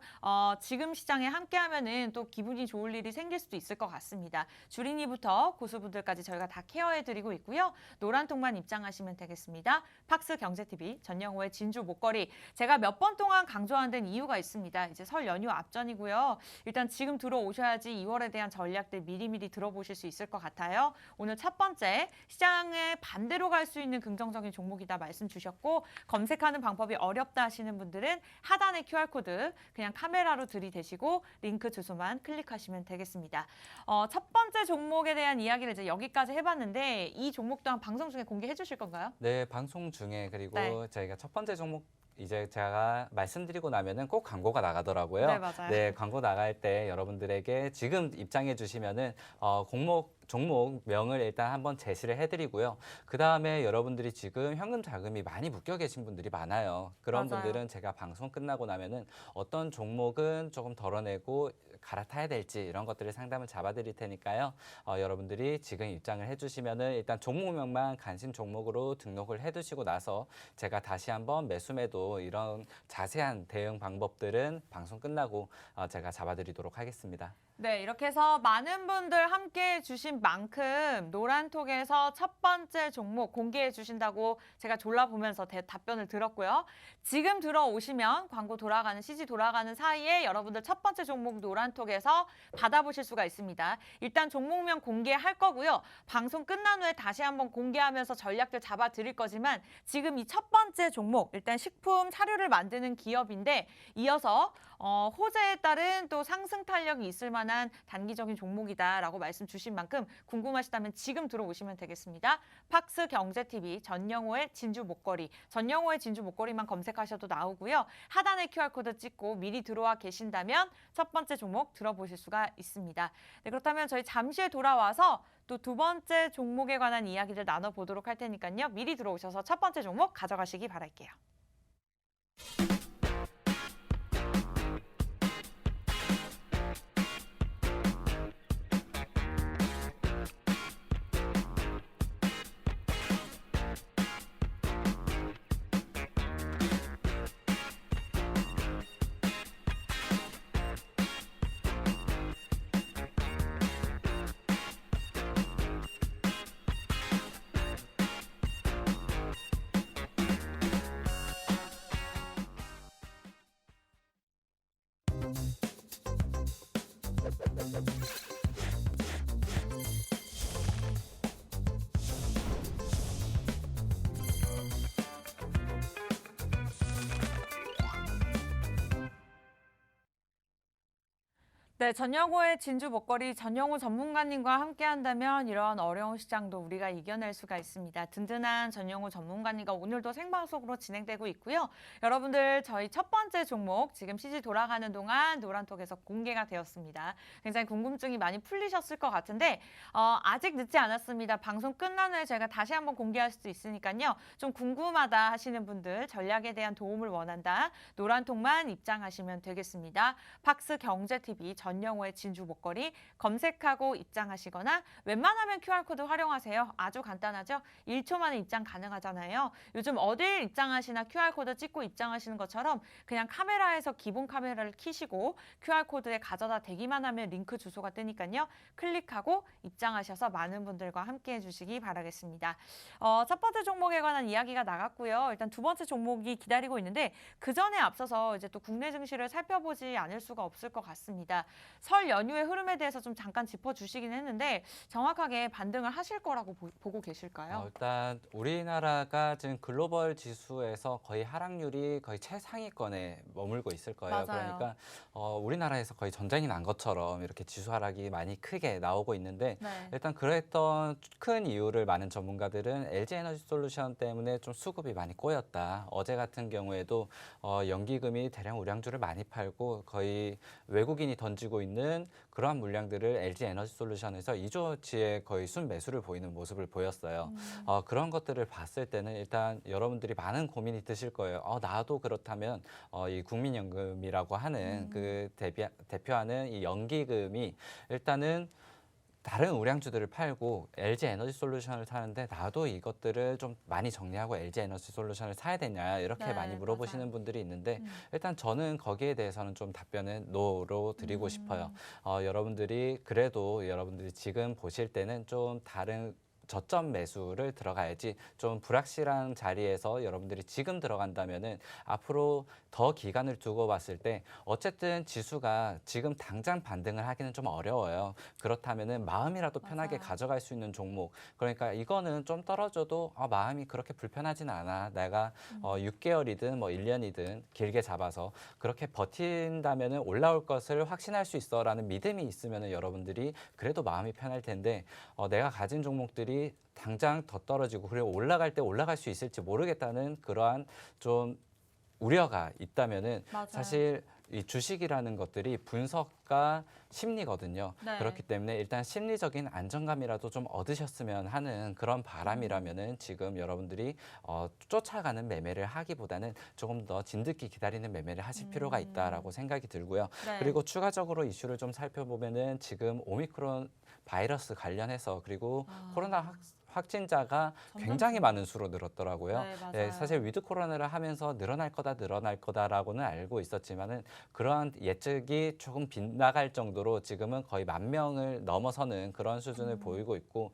지금 시장에 함께하면은 또 기분이 좋을 일이 생길 수도 있을 것 같습니다. 주린이부터 고수분들까지 저희가 다 케어해드리고 있고요. 노란통만 입장하시면 되겠습니다. 팍스 경제TV 전영호의 진주 목걸이 제가 몇 번 동안 강조한 데는 이유가 있습니다. 이제 설 연휴 앞전이고요. 일단 지금 들어오셔야지 2월에 대한 전략들 미리미리 들어보실 수 있을 것 같아요. 오늘 첫 번째 시장에 반대로 갈 수 있는 긍정적인 종목이다 말씀 주셨고 검색하는 방법이 어렵다 하시는 분들은 하단의 QR코드 그냥 카메라로 들이대시고 링크 주소만 클릭하시면 되겠습니다. 첫 번째 종목에 대한 이야기를 이제 여기까지 해봤는데 이 종목 또한 방송 중에 공개해 주실 건가요? 네, 방송 중에 그리고 네. 저희가 첫 번째 종목 이제 제가 말씀드리고 나면은 꼭 광고가 나가더라고요. 네, 맞아요. 네, 광고 나갈 때 여러분들에게 지금 입장해 주시면은 종목 명을 일단 한번 제시를 해드리고요. 그 다음에 여러분들이 지금 현금 자금이 많이 묶여 계신 분들이 많아요. 그런 맞아요. 분들은 제가 방송 끝나고 나면은 어떤 종목은 조금 덜어내고 갈아타야 될지 이런 것들을 상담을 잡아드릴 테니까요. 여러분들이 지금 입장을 해주시면은 일단 종목명만 관심 종목으로 등록을 해두시고 나서 제가 다시 한번 매수매도 이런 자세한 대응 방법들은 방송 끝나고 제가 잡아드리도록 하겠습니다. 네, 이렇게 해서 많은 분들 함께해 주신 만큼 노란톡에서 첫 번째 종목 공개해 주신다고 제가 졸라보면서 답변을 들었고요. 지금 들어오시면 광고 돌아가는 CG 돌아가는 사이에 여러분들 첫 번째 종목 노란톡에서 받아보실 수가 있습니다. 일단 종목명 공개할 거고요. 방송 끝난 후에 다시 한번 공개하면서 전략들 잡아드릴 거지만 지금 이 첫 번째 종목 일단 식품 사료를 만드는 기업인데 이어서 호재에 따른 또 상승 탄력이 있을 만한 단기적인 종목이다라고 말씀 주신 만큼 궁금하시다면 지금 들어오시면 되겠습니다. 팍스 경제TV 전영호의 진주 목걸이, 전영호의 진주 목걸이만 검색하셔도 나오고요. 하단에 QR코드 찍고 미리 들어와 계신다면 첫 번째 종목 들어보실 수가 있습니다. 네, 그렇다면 저희 잠시 후에 돌아와서 또 두 번째 종목에 관한 이야기를 나눠보도록 할 테니까요. 미리 들어오셔서 첫 번째 종목 가져가시기 바랄게요. 네, 전여고의 진주 먹거리 전영우 전문가님과 함께 한다면 이런 어려운 시장도 우리가 이겨낼 수가 있습니다. 든든한 전영우 전문가님과 오늘도 생방송으로 진행되고 있고요. 여러분들 저희 첫 번째 종목 지금 CG 돌아가는 동안 노란톡에서 공개가 되었습니다. 굉장히 궁금증이 많이 풀리셨을 것 같은데 아직 늦지 않았습니다. 방송 끝난 후에 저희가 다시 한번 공개할 수도 있으니까요. 좀 궁금하다 하시는 분들, 전략에 대한 도움을 원한다. 노란톡만 입장하시면 되겠습니다. 팍스 경제TV 전영호의 진주 먹거리 검색하고 입장하시거나 웬만하면 QR코드 활용하세요. 아주 간단하죠? 1초 만에 입장 가능하잖아요. 요즘 어딜 입장하시나 QR코드 찍고 입장하시는 것처럼 그냥 카메라에서 기본 카메라를 켜시고 QR코드에 가져다 대기만 하면 링크 주소가 뜨니까요. 클릭하고 입장하셔서 많은 분들과 함께 해주시기 바라겠습니다. 첫 번째 종목에 관한 이야기가 나갔고요. 일단 두 번째 종목이 기다리고 있는데 그 전에 앞서서 이제 또 국내 증시를 살펴보지 않을 수가 없을 것 같습니다. 설 연휴의 흐름에 대해서 좀 잠깐 짚어주시긴 했는데 정확하게 반등을 하실 거라고 보고 계실까요? 일단 우리나라가 지금 글로벌 지수에서 거의 하락률이 거의 최상위권에 머물고 있을 거예요. 맞아요. 그러니까 우리나라에서 거의 전쟁이 난 것처럼 이렇게 지수 하락이 많이 크게 나오고 있는데 네. 일단 그랬던 큰 이유를 많은 전문가들은 LG에너지솔루션 때문에 좀 수급이 많이 꼬였다. 어제 같은 경우에도 연기금이 대량 우량주를 많이 팔고 거의 외국인이 던지고 있는 그러한 물량들을 LG에너지솔루션에서 2조치의 거의 순매수를 보이는 모습을 보였어요. 그런 것들을 봤을 때는 일단 여러분들이 많은 고민이 드실 거예요. 나도 그렇다면 이 국민연금이라고 하는 그 대표하는 이 연기금이 일단은 다른 우량주들을 팔고 LG에너지솔루션을 사는데 나도 이것들을 좀 많이 정리하고 LG에너지솔루션을 사야 되냐 이렇게 네, 많이 물어보시는 맞아요. 분들이 있는데 일단 저는 거기에 대해서는 좀 답변은 노로 드리고 싶어요. 여러분들이 그래도 여러분들이 지금 보실 때는 좀 다른 저점 매수를 들어가야지 좀 불확실한 자리에서 여러분들이 지금 들어간다면은 앞으로 더 기간을 두고 봤을 때 어쨌든 지수가 지금 당장 반등을 하기는 좀 어려워요. 그렇다면은 마음이라도 편하게 맞아요. 가져갈 수 있는 종목. 그러니까 이거는 좀 떨어져도 마음이 그렇게 불편하진 않아. 내가 6개월이든 뭐 1년이든 길게 잡아서 그렇게 버틴다면은 올라올 것을 확신할 수 있어라는 믿음이 있으면은 여러분들이 그래도 마음이 편할 텐데 내가 가진 종목들이 당장 더 떨어지고 그리고 올라갈 때 올라갈 수 있을지 모르겠다는 그러한 좀 우려가 있다면은 맞아요. 사실 이 주식이라는 것들이 분석과 심리거든요. 네. 그렇기 때문에 일단 심리적인 안정감이라도 좀 얻으셨으면 하는 그런 바람이라면은 지금 여러분들이 쫓아가는 매매를 하기보다는 조금 더 진득히 기다리는 매매를 하실 필요가 있다라고 생각이 들고요. 네. 그리고 추가적으로 이슈를 좀 살펴보면은 지금 오미크론 바이러스 관련해서 그리고 코로나 확진자가 굉장히 점점 많은 수로 늘었더라고요. 네, 맞아요. 사실 위드 코로나를 하면서 늘어날 거다라고는 알고 있었지만은 그러한 예측이 조금 빗나갈 정도로 지금은 거의 10,000명을 넘어서는 그런 수준을 보이고 있고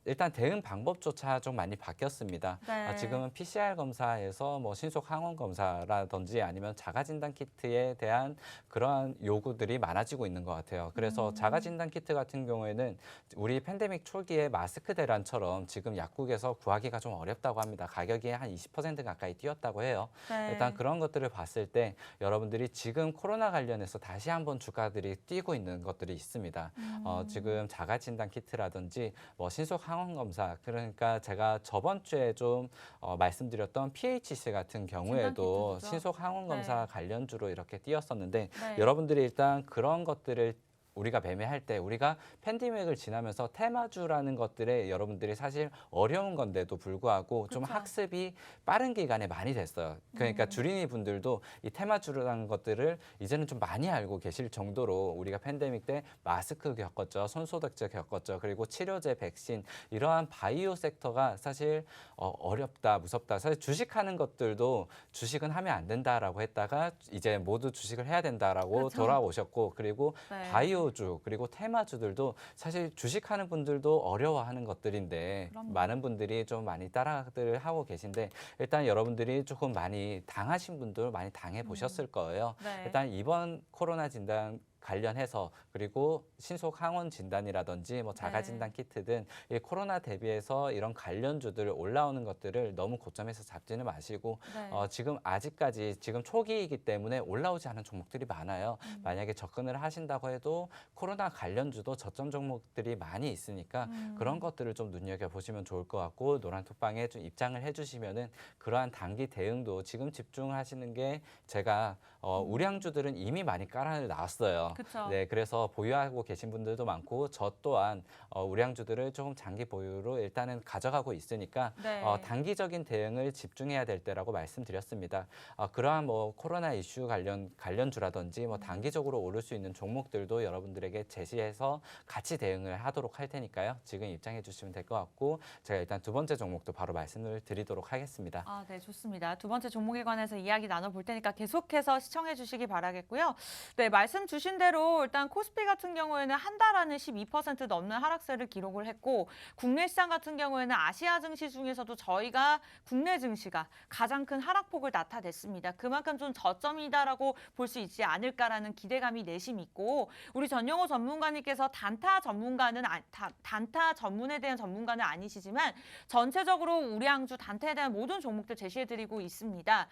일단 대응 방법조차 좀 많이 바뀌었습니다. 네. 지금은 PCR 검사에서 뭐 신속 항원 검사라든지 아니면 자가 진단 키트에 대한 그러한 요구들이 많아지고 있는 것 같아요. 그래서 자가 진단 키트 같은 경우에는 우리 팬데믹 초기에 마스크 대란처럼 지금 약국에서 구하기가 좀 어렵다고 합니다. 가격이 한 20% 가까이 뛰었다고 해요. 네. 일단 그런 것들을 봤을 때 여러분들이 지금 코로나 관련해서 다시 한번 주가들이 뛰고 있는 것들이 있습니다. 지금 자가 진단 키트라든지 뭐 신속 항원 검사 그러니까 제가 저번 주에 좀 말씀드렸던 PHC 같은 경우에도 진단 키트죠. 신속 항원 검사 네. 관련주로 이렇게 뛰었었는데 네. 여러분들이 일단 그런 것들을 우리가 매매할 때 우리가 팬데믹을 지나면서 테마주라는 것들에 여러분들이 사실 어려운 건데도 불구하고 좀 그쵸. 학습이 빠른 기간에 많이 됐어요. 그러니까 주린이 분들도 이 테마주라는 것들을 이제는 좀 많이 알고 계실 정도로 우리가 팬데믹 때 마스크 겪었죠. 손소독제 겪었죠. 그리고 치료제, 백신 이러한 바이오 섹터가 사실 어렵다, 무섭다. 사실 주식하는 것들도 주식은 하면 안 된다라고 했다가 이제 모두 주식을 해야 된다라고 그렇죠. 돌아오셨고 그리고 네. 바이오주 그리고 테마주들도 사실 주식하는 분들도 어려워하는 것들인데 그럼요. 많은 분들이 좀 많이 따라들 하고 계신데 일단 여러분들이 조금 많이 당하신 분들 많이 당해 보셨을 거예요. 네. 일단 이번 코로나 진단 관련해서 그리고 신속 항원 진단이라든지 뭐 자가 진단 키트 등 이 코로나 대비해서 이런 관련주들 올라오는 것들을 너무 고점에서 잡지는 마시고 네. 지금 아직까지 지금 초기이기 때문에 올라오지 않은 종목들이 많아요. 만약에 접근을 하신다고 해도 코로나 관련주도 저점 종목들이 많이 있으니까 그런 것들을 좀 눈여겨보시면 좋을 것 같고 노란톡방에 좀 입장을 해주시면은 그러한 단기 대응도 지금 집중하시는 게 제가 우량주들은 이미 많이 깔아놨어요. 그쵸. 네, 그래서 보유하고 계신 분들도 많고 저 또한 우량주들을 조금 장기 보유로 일단은 가져가고 있으니까 네. 단기적인 대응을 집중해야 될 때라고 말씀드렸습니다. 그러한 뭐 코로나 이슈 관련주라든지 뭐 단기적으로 오를 수 있는 종목들도 여러분들에게 제시해서 같이 대응을 하도록 할 테니까요. 지금 입장해 주시면 될 것 같고 제가 일단 두 번째 종목도 바로 말씀을 드리도록 하겠습니다. 아, 네, 좋습니다. 두 번째 종목에 관해서 이야기 나눠볼 테니까 계속해서 시청해 주시기 바라겠고요. 네, 말씀 주신 대로 일단 코스피 같은 경우에는 한 달 안에 12% 넘는 하락세를 기록을 했고 국내 시장 같은 경우에는 아시아 증시 중에서도 저희가 국내 증시가 가장 큰 하락폭을 나타냈습니다. 그만큼 좀 저점이다라고 볼 수 있지 않을까라는 기대감이 내심 있고 우리 전영호 전문가님께서 단타 전문에 대한 전문가는 아니시지만 전체적으로 우량주 단타에 대한 모든 종목들 제시해드리고 있습니다.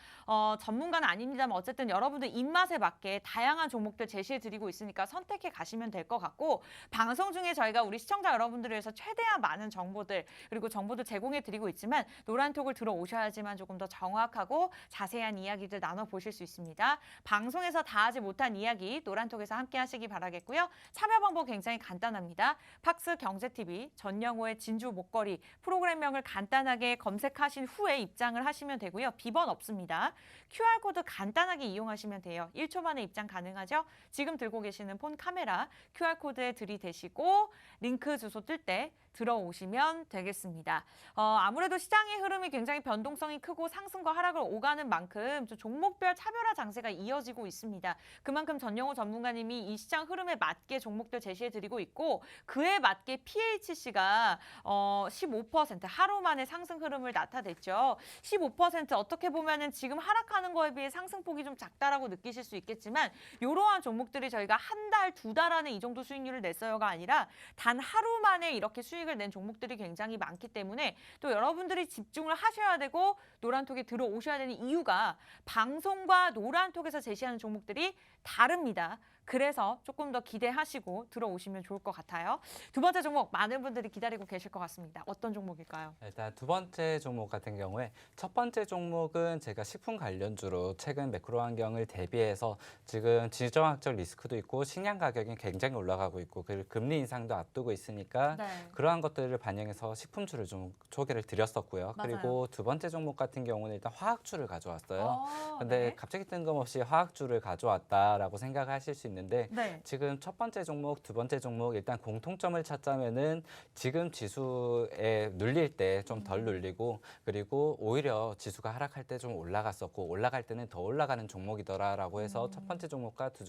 전문가는 아닙니다만 어쨌든 여러분들 입맛에 맞게 다양한 종목들 제시해드리고 있으니까 선택해 가시면 될 것 같고 방송 중에 저희가 우리 시청자 여러분들을 위해서 최대한 많은 정보들 그리고 정보도 제공해드리고 있지만 노란톡을 들어오셔야지만 조금 더 정확하고 자세한 이야기들 나눠보실 수 있습니다. 방송에서 다 하지 못한 이야기 노란톡에서 함께 하시기 바라겠고요. 참여 방법 굉장히 간단합니다. 팍스 경제TV 전영호의 진주 목걸이 프로그램명을 간단하게 검색하신 후에 입장을 하시면 되고요. 비번 없습니다. QR코드 간단하게 이용하시면 돼요. 1초 만에 입장 가능하죠? 지금 들고 계시는 폰 카메라 QR코드에 들이대시고 링크 주소 뜰 때 들어오시면 되겠습니다. 아무래도 시장의 흐름이 굉장히 변동성이 크고 상승과 하락을 오가는 만큼 좀 종목별 차별화 장세가 이어지고 있습니다. 그만큼 전영호 전문가님이 이 시장 흐름에 맞게 종목들 제시해드리고 있고 그에 맞게 PHC가 15% 하루 만에 상승 흐름을 나타냈죠. 15% 어떻게 보면은 지금 하락하는 거에 비해 상승폭이 좀 작다라고 느끼실 수 있겠지만 이러한 종목들이 저희가 한 달, 두 달 안에 이 정도 수익률을 냈어요가 아니라 단 하루 만에 이렇게 수익을 낸 종목들이 굉장히 많기 때문에 또 여러분들이 집중을 하셔야 되고 노란톡에 들어오셔야 되는 이유가 방송과 노란톡에서 제시하는 종목들이 다릅니다. 그래서 조금 더 기대하시고 들어오시면 좋을 것 같아요. 두 번째 종목 많은 분들이 기다리고 계실 것 같습니다. 어떤 종목일까요? 일단 두 번째 종목 같은 경우에 첫 번째 종목은 제가 식품 관련주로 최근 매크로 환경을 대비해서 지금 지정학적 리스크도 있고 식량 가격이 굉장히 올라가고 있고 그리고 금리 인상도 앞두고 있으니까 네. 그러한 것들을 반영해서 식품주를 좀 소개를 드렸었고요. 맞아요. 그리고 두 번째 종목 같은 경우는 일단 화학주를 가져왔어요. 근데 네. 갑자기 뜬금없이 화학주를 가져왔다라고 생각하실 수 있는데 네. 지금 첫 번째 종목, 두 번째 종목 일단 공통점을 찾자면은 지금 지수에 눌릴 때 좀 덜 눌리고 그리고 오히려 지수가 하락할 때 좀 올라갔었고 올라갈 때는 더 올라가는 종목이더라라고 해서 첫 번째 종목과 두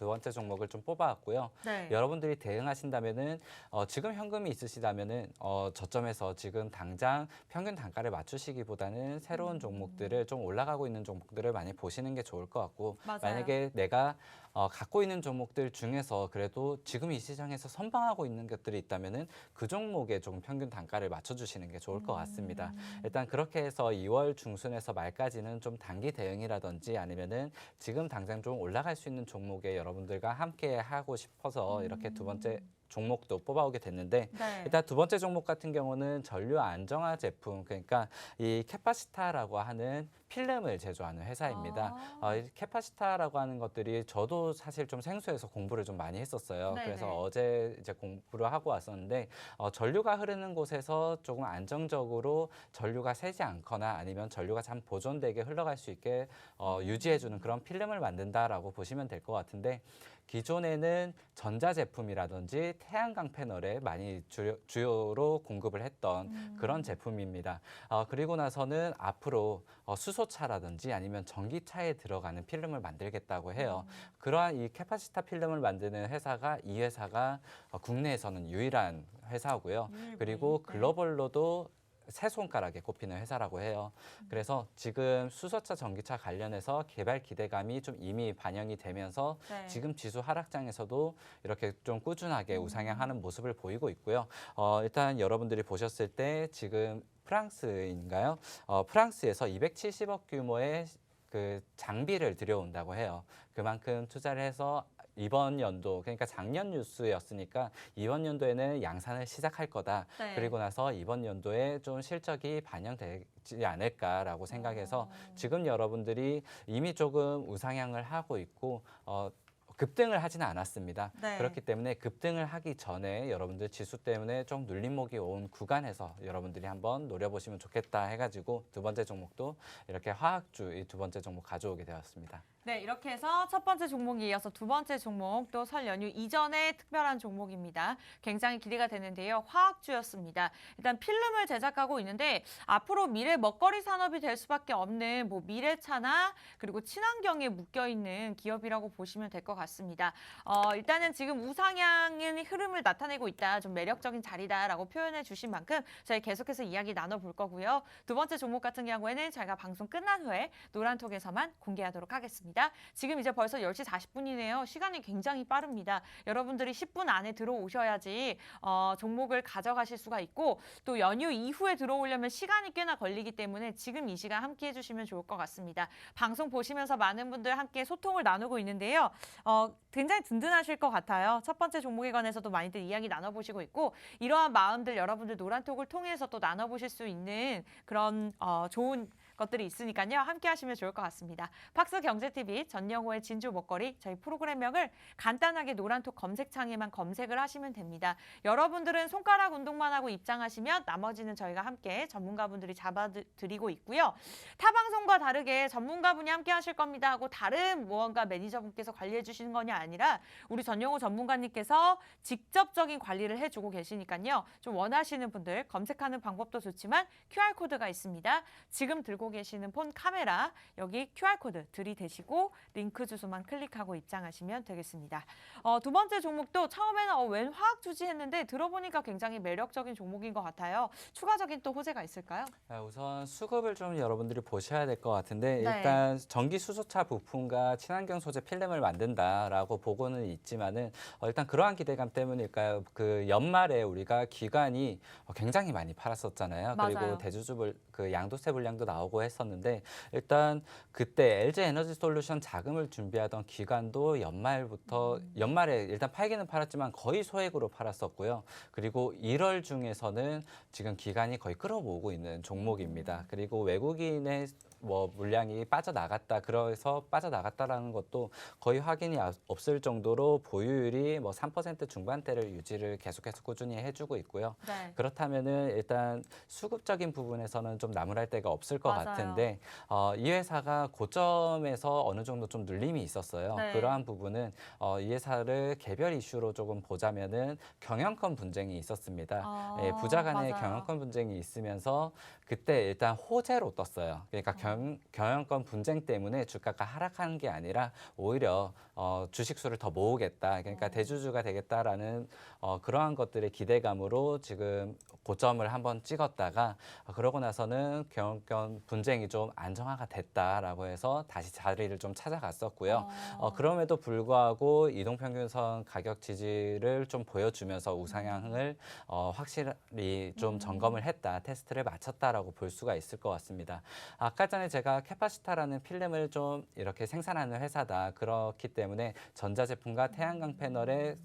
번째 종목을 좀 뽑아왔고요. 네. 여러분들이 대응하신다면은 지금 현금이 있으시다면은 저점에서 지금 당장 평균 단가를 맞추시기보다는 새로운 종목들을 좀 올라가고 있는 종목들을 많이 보시는 게 좋을 것 같고 맞아요. 만약에 내가 갖고 있는 종목들 중에서 그래도 지금 이 시장에서 선방하고 있는 것들이 있다면은 그 종목에 조금 평균 단가를 맞춰주시는 게 좋을 것 같습니다. 일단 그렇게 해서 2월 중순에서 말까지는 좀 단기 대응이라든지 아니면은 지금 당장 좀 올라갈 수 있는 종목에 여러분들과 함께 하고 싶어서 이렇게 두 번째 종목도 뽑아오게 됐는데 네. 일단 두 번째 종목 같은 경우는 전류 안정화 제품 그러니까 이 캐파시타라고 하는 필름을 제조하는 회사입니다. 이 캐파시타라고 하는 것들이 저도 사실 좀 생소해서 공부를 좀 많이 했었어요. 네네. 그래서 어제 이제 공부를 하고 왔었는데 전류가 흐르는 곳에서 조금 안정적으로 전류가 새지 않거나 아니면 전류가 참 보존되게 흘러갈 수 있게 유지해주는 그런 필름을 만든다라고 보시면 될 것 같은데 기존에는 전자제품이라든지 태양광 패널에 많이 주요로 공급을 했던 그런 제품입니다. 그리고 나서는 앞으로 수소차라든지 아니면 전기차에 들어가는 필름을 만들겠다고 해요. 그러한 이 캐파시타 필름을 만드는 회사가 이 회사가 국내에서는 유일한 회사고요. 그리고 글로벌로도 세 손가락에 꼽히는 회사라고 해요. 그래서 지금 수소차, 전기차 관련해서 개발 기대감이 좀 이미 반영이 되면서 네. 지금 지수 하락장에서도 이렇게 좀 꾸준하게 우상향하는 모습을 보이고 있고요. 일단 여러분들이 보셨을 때 지금 프랑스인가요? 프랑스에서 270억 규모의 그 장비를 들여온다고 해요. 그만큼 투자를 해서 이번 연도, 그러니까 작년 뉴스였으니까 이번 연도에는 양산을 시작할 거다. 네. 그리고 나서 이번 연도에 좀 실적이 반영되지 않을까라고 생각해서 지금 여러분들이 이미 조금 우상향을 하고 있고 급등을 하지는 않았습니다. 네. 그렇기 때문에 급등을 하기 전에 여러분들 지수 때문에 좀 눌림목이 온 구간에서 여러분들이 한번 노려보시면 좋겠다 해가지고 두 번째 종목도 이렇게 화학주 이 두 번째 종목 가져오게 되었습니다. 네, 이렇게 해서 첫 번째 종목에 이어서 두 번째 종목 또 설 연휴 이전에 특별한 종목입니다. 굉장히 기대가 되는데요. 화학주였습니다. 일단 필름을 제작하고 있는데 앞으로 미래 먹거리 산업이 될 수밖에 없는 뭐 미래차나 그리고 친환경에 묶여있는 기업이라고 보시면 될 것 같습니다. 일단은 지금 우상향의 흐름을 나타내고 있다. 좀 매력적인 자리다라고 표현해 주신 만큼 저희 계속해서 이야기 나눠볼 거고요. 두 번째 종목 같은 경우에는 저희가 방송 끝난 후에 노란톡에서만 공개하도록 하겠습니다. 지금 이제 벌써 10시 40분이네요. 시간이 굉장히 빠릅니다. 여러분들이 10분 안에 들어오셔야지 종목을 가져가실 수가 있고 또 연휴 이후에 들어오려면 시간이 꽤나 걸리기 때문에 지금 이 시간 함께 해주시면 좋을 것 같습니다. 방송 보시면서 많은 분들 함께 소통을 나누고 있는데요. 굉장히 든든하실 것 같아요. 첫 번째 종목에 관해서도 많이들 이야기 나눠보시고 있고 이러한 마음들 여러분들 노란톡을 통해서 또 나눠보실 수 있는 그런 좋은 것들이 있으니까요. 함께 하시면 좋을 것 같습니다. 팍스 경제TV 전영호의 진주 먹거리 저희 프로그램명을 간단하게 노란톡 검색창에만 검색을 하시면 됩니다. 여러분들은 손가락 운동만 하고 입장하시면 나머지는 저희가 함께 전문가분들이 잡아드리고 있고요. 타 방송과 다르게 전문가분이 함께 하실 겁니다 하고 다른 무언가 매니저분께서 관리해 주시는 것이 아니라 우리 전영호 전문가님께서 직접적인 관리를 해주고 계시니까요. 좀 원하시는 분들 검색하는 방법도 좋지만 QR코드가 있습니다. 지금 들고 계시는 폰 카메라 여기 QR코드 들이대시고 링크 주소만 클릭하고 입장하시면 되겠습니다. 두 번째 종목도 처음에는 웬 화학주지 했는데 들어보니까 굉장히 매력적인 종목인 것 같아요. 추가적인 또 호재가 있을까요? 우선 수급을 좀 여러분들이 보셔야 될 것 같은데 네. 일단 전기 수소차 부품과 친환경 소재 필름을 만든다라고 보고는 있지만은 일단 그러한 기대감 때문일까요? 그 연말에 우리가 기관이 굉장히 많이 팔았었잖아요. 맞아요. 그리고 대주주 그 양도세 불량도 나오고 했었는데 일단 그때 LG 에너지 솔루션 자금을 준비하던 기관도 연말에 일단 팔기는 팔았지만 거의 소액으로 팔았었고요. 그리고 1월 중에서는 지금 기관이 거의 끌어모으고 있는 종목입니다. 그리고 외국인의 물량이 빠져나갔다. 그래서 빠져나갔다라는 것도 거의 확인이 없을 정도로 보유율이 3% 중반대를 유지를 계속해서 꾸준히 해주고 있고요. 네. 그렇다면은 일단 수급적인 부분에서는 좀 나무랄 데가 없을 것 맞아요. 같은데 이 회사가 고점에서 어느 정도 좀 눌림이 있었어요. 네. 그러한 부분은 이 회사를 개별 이슈로 조금 보자면은 경영권 분쟁이 있었습니다. 부자 간의 맞아요. 경영권 분쟁이 있으면서 그때 일단 호재로 떴어요. 그러니까 경영권 분쟁 때문에 주가가 하락하는 게 아니라 오히려 주식수를 더 모으겠다. 그러니까 대주주가 되겠다라는 그러한 것들의 기대감으로 지금 고점을 한번 찍었다가 그러고 나서는 경영권 분쟁이 좀 안정화가 됐다라고 해서 다시 자리를 좀 찾아갔었고요. 그럼에도 불구하고 이동평균선 가격 지지를 좀 보여주면서 우상향을 확실히 좀 점검을 했다, 테스트를 마쳤다라고 볼 수가 있을 것 같습니다. 아까 전에 제가 캐파시타라는 필름을 좀 이렇게 생산하는 회사다. 그렇기 때문에 전자제품과 태양광 패널에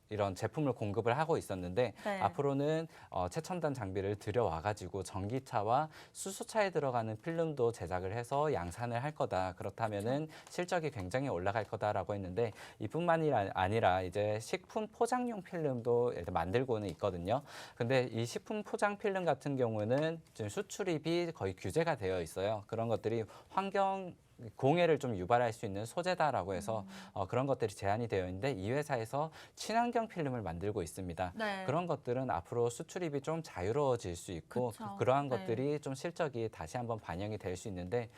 이런 제품을 공급을 하고 있었는데 네. 앞으로는 최첨단 장비를 들여와가지고 전기차와 수소차에 들어가는 필름도 제작을 해서 양산을 할 거다. 그렇다면은 실적이 굉장히 올라갈 거다라고 했는데 이뿐만이 아니라 이제 식품 포장용 필름도 일단 만들고는 있거든요. 근데 이 식품 포장 필름 같은 경우는 지금 수출입이 거의 규제가 되어 있어요. 그런 것들이 환경 공해를 좀 유발할 수 있는 소재다라고 해서 그런 것들이 제한이 되어 있는데 이 회사에서 친환경 필름을 만들고 있습니다. 네. 그런 것들은 앞으로 수출입이 좀 자유로워질 수 있고 그쵸. 그러한 네. 것들이 좀 실적이 다시 한번 반영이 될 수 있는데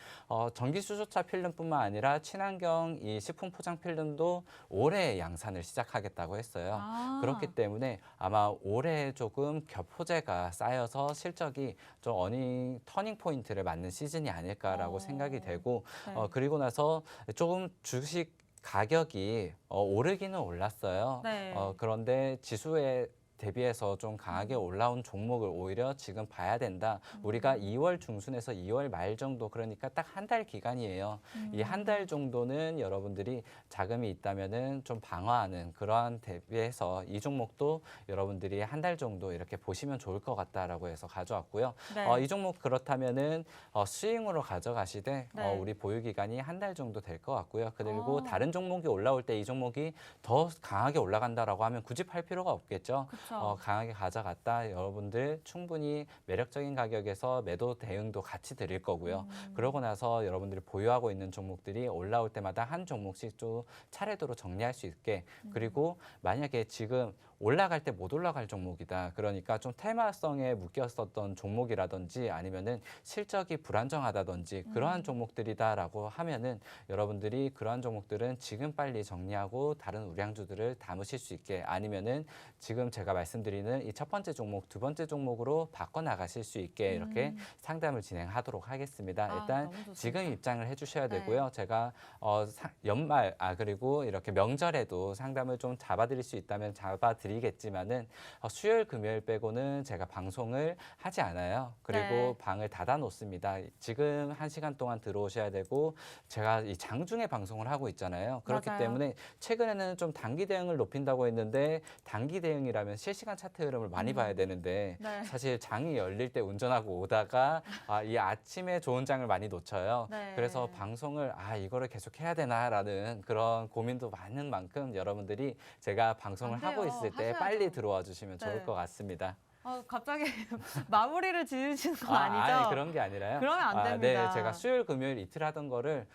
전기 수소차 필름뿐만 아니라 친환경 이 식품 포장 필름도 올해 양산을 시작하겠다고 했어요. 아. 그렇기 때문에 아마 올해 조금 겹호재가 쌓여서 실적이 좀 터닝 포인트를 맞는 시즌이 아닐까라고 생각이 되고 네. 그리고 나서 조금 주식 가격이 오르기는 올랐어요. 네. 그런데 지수에 대비해서 좀 강하게 올라온 종목을 오히려 지금 봐야 된다. 우리가 2월 중순에서 2월 말 정도 그러니까 딱 한 달 기간이에요. 이 한 달 정도는 여러분들이 자금이 있다면은 좀 방어하는 그러한 대비해서 이 종목도 여러분들이 한 달 정도 이렇게 보시면 좋을 것 같다라고 해서 가져왔고요. 네. 이 종목 그렇다면은 스윙으로 가져가시되 네. 우리 보유 기간이 한 달 정도 될 것 같고요. 그리고 아. 다른 종목이 올라올 때 이 종목이 더 강하게 올라간다라고 하면 굳이 팔 필요가 없겠죠. 그쵸. 강하게 가져갔다 여러분들 충분히 매력적인 가격에서 매도 대응도 같이 드릴 거고요. 그러고 나서 여러분들이 보유하고 있는 종목들이 올라올 때마다 한 종목씩 좀 차례대로 정리할 수 있게 그리고 만약에 지금 올라갈 때 못 올라갈 종목이다. 그러니까 좀 테마성에 묶였었던 종목이라든지 아니면은 실적이 불안정하다든지 그러한 종목들이다라고 하면은 여러분들이 그러한 종목들은 지금 빨리 정리하고 다른 우량주들을 담으실 수 있게 아니면은 지금 제가 말씀드리는 이 첫 번째 종목, 두 번째 종목으로 바꿔 나가실 수 있게 이렇게 상담을 진행하도록 하겠습니다. 아, 일단 너무 좋습니다. 지금 입장을 해주셔야 네. 되고요. 제가 연말 그리고 이렇게 명절에도 상담을 좀 잡아드릴 수 있다면 잡아드리겠지만은 수요일 금요일 빼고는 제가 방송을 하지 않아요. 그리고 네. 방을 닫아 놓습니다. 지금 1시간 동안 들어오셔야 되고 제가 이 장중에 방송을 하고 있잖아요. 그렇기 맞아요. 때문에 최근에는 좀 단기 대응을 높인다고 했는데 단기 대응이라면 실시간 차트 흐름을 많이 봐야 되는데 네. 사실 장이 열릴 때 운전하고 오다가 이 아침에 좋은 장을 많이 놓쳐요. 네. 그래서 방송을 이거를 계속 해야 되나라는 그런 고민도 많은 만큼 여러분들이 제가 방송을 안 돼요. 하고 있을 때 하셔야죠. 빨리 들어와 주시면 네. 좋을 것 같습니다. 갑자기 마무리를 지으시는 거 아니, 아니죠? 그런 게 아니라요. 그러면 안 됩니다. 네, 제가 수요일, 금요일 이틀 하던 거를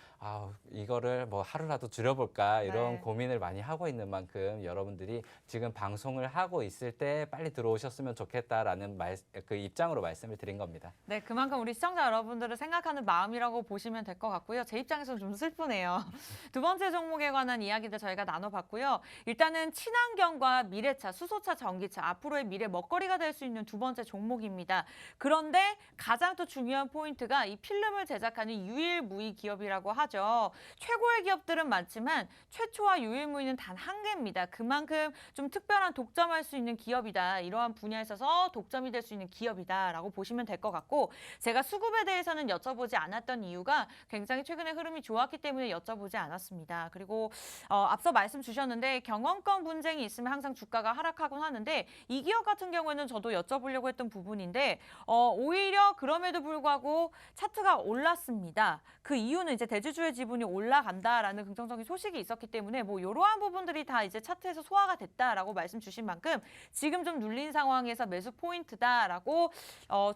이거를 뭐 하루라도 줄여볼까 이런 네. 고민을 많이 하고 있는 만큼 여러분들이 지금 방송을 하고 있을 때 빨리 들어오셨으면 좋겠다라는 그 입장으로 말씀을 드린 겁니다. 네, 그만큼 우리 시청자 여러분들을 생각하는 마음이라고 보시면 될 것 같고요. 제 입장에서는 좀 슬프네요. 두 번째 종목에 관한 이야기들 저희가 나눠봤고요. 일단은 친환경과 미래차, 수소차, 전기차, 앞으로의 미래 먹거리가 될 수 있는 두 번째 종목입니다. 그런데 가장 또 중요한 포인트가 이 필름을 제작하는 유일무이 기업이라고 하죠. 최고의 기업들은 많지만 최초와 유일무이는 단 한 개입니다. 그만큼 좀 특별한 독점할 수 있는 기업이다. 이러한 분야에 있어서 독점이 될 수 있는 기업이다라고 보시면 될 것 같고 제가 수급에 대해서는 여쭤보지 않았던 이유가 굉장히 최근에 흐름이 좋았기 때문에 여쭤보지 않았습니다. 그리고 앞서 말씀 주셨는데 경영권 분쟁이 있으면 항상 주가가 하락하곤 하는데 이 기업 같은 경우에는 저도 여쭤보려고 했던 부분인데 오히려 그럼에도 불구하고 차트가 올랐습니다. 그 이유는 이제 대주주의 지분이 올라간다라는 긍정적인 소식이 있었기 때문에 뭐 이러한 부분들이 다 이제 차트에서 소화가 됐다라고 말씀 주신 만큼 지금 좀 눌린 상황에서 매수 포인트다라고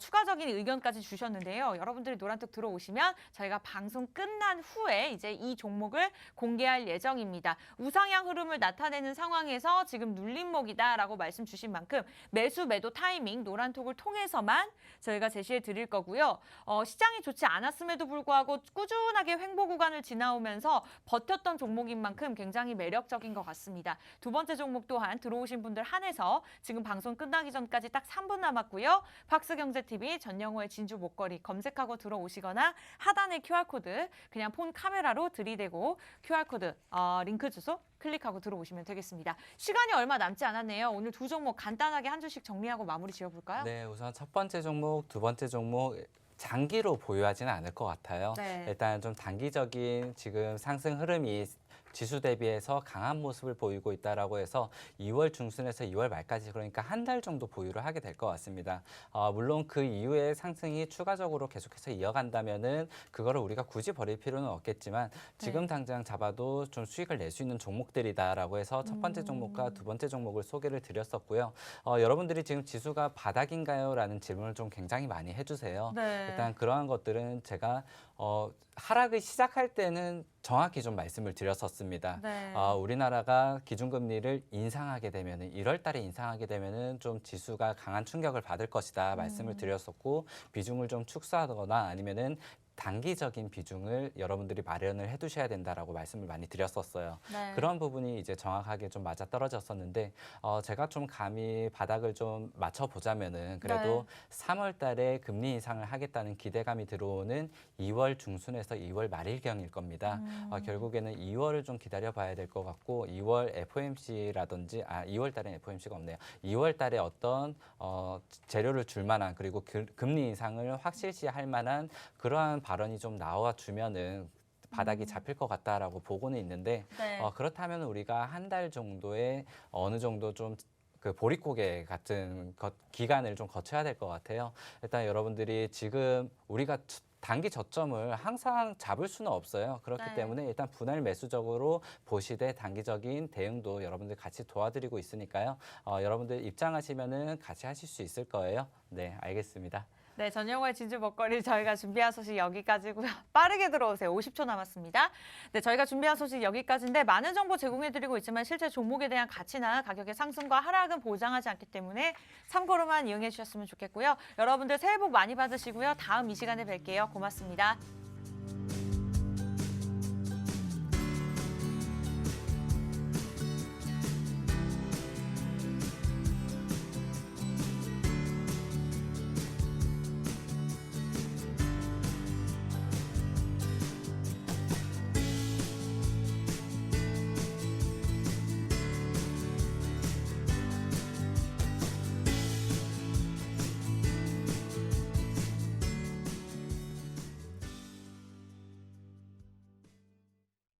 추가적인 의견까지 주셨는데요. 여러분들이 노란톡 들어오시면 저희가 방송 끝난 후에 이제 이 종목을 공개할 예정입니다. 우상향 흐름을 나타내는 상황에서 지금 눌림목이다라고 말씀 주신 만큼 매수 매도 타이밍 노란톡을 통해서만 저희가 제시해 드릴 거고요. 시장이 좋지 않았음에도 불구하고 꾸준하게 횡보 구간을 지나오면서 버텼던 종목인 만큼 굉장히 매력적인 것 같습니다. 두 번째 종목 또한 들어오신 분들 한해서 지금 방송 끝나기 전까지 딱 3분 남았고요. 박스경제TV 전영호의 진주 목걸이 검색하고 들어오시거나 하단의 QR코드 그냥 폰 카메라로 들이대고 QR코드 링크 주소 클릭하고 들어오시면 되겠습니다. 시간이 얼마 남지 않았네요. 오늘 두 종목 간단하게 한 주씩 정리하고 마무리 지어볼까요? 네, 우선 첫 번째 종목, 두 번째 종목 장기로 보유하지는 않을 것 같아요. 네. 일단 좀 단기적인 지금 상승 흐름이 지수 대비해서 강한 모습을 보이고 있다라고 해서 2월 중순에서 2월 말까지 그러니까 한 달 정도 보유를 하게 될 것 같습니다. 물론 그 이후에 상승이 추가적으로 계속해서 이어간다면은 그거를 우리가 굳이 버릴 필요는 없겠지만 지금 당장 잡아도 좀 수익을 낼 수 있는 종목들이다라고 해서 첫 번째 종목과 두 번째 종목을 소개를 드렸었고요. 여러분들이 지금 지수가 바닥인가요? 라는 질문을 좀 굉장히 많이 해주세요. 네. 일단 그러한 것들은 제가 하락을 시작할 때는 정확히 좀 말씀을 드렸었습니다. 네. 우리나라가 기준금리를 인상하게 되면은 1월 달에 인상하게 되면은 좀 지수가 강한 충격을 받을 것이다 말씀을 드렸었고 비중을 좀 축소하거나 아니면은 단기적인 비중을 여러분들이 마련을 해두셔야 된다라고 말씀을 많이 드렸었어요. 네. 그런 부분이 이제 정확하게 좀 맞아 떨어졌었는데 제가 좀 감히 바닥을 좀 맞춰보자면은 그래도 3월 달에 금리 인상을 하겠다는 기대감이 들어오는 2월 중순에서 2월 말일경일 겁니다. 결국에는 2월을 좀 기다려봐야 될 것 같고 2월 FOMC라든지 2월 달에 FOMC가 없네요. 2월 달에 어떤 재료를 줄 만한 그리고 금리 인상을 확실시할 만한 그러한 발언이 좀 나와주면은 바닥이 잡힐 것 같다라고 보고는 있는데 네. 그렇다면 우리가 한 달 정도의 어느 정도 좀 그 보릿고개 같은 기간을 좀 거쳐야 될 것 같아요. 일단 여러분들이 지금 우리가 단기 저점을 항상 잡을 수는 없어요. 그렇기 네. 때문에 일단 분할 매수적으로 보시되 단기적인 대응도 여러분들 같이 도와드리고 있으니까요. 여러분들 입장하시면은 같이 하실 수 있을 거예요. 네, 알겠습니다. 네, 전영호의 진주 먹거리 저희가 준비한 소식 여기까지고요. 빠르게 들어오세요. 50초 남았습니다. 네, 저희가 준비한 소식 여기까지인데 많은 정보 제공해드리고 있지만 실제 종목에 대한 가치나 가격의 상승과 하락은 보장하지 않기 때문에 참고로만 이용해 주셨으면 좋겠고요. 여러분들 새해 복 많이 받으시고요. 다음 이 시간에 뵐게요. 고맙습니다.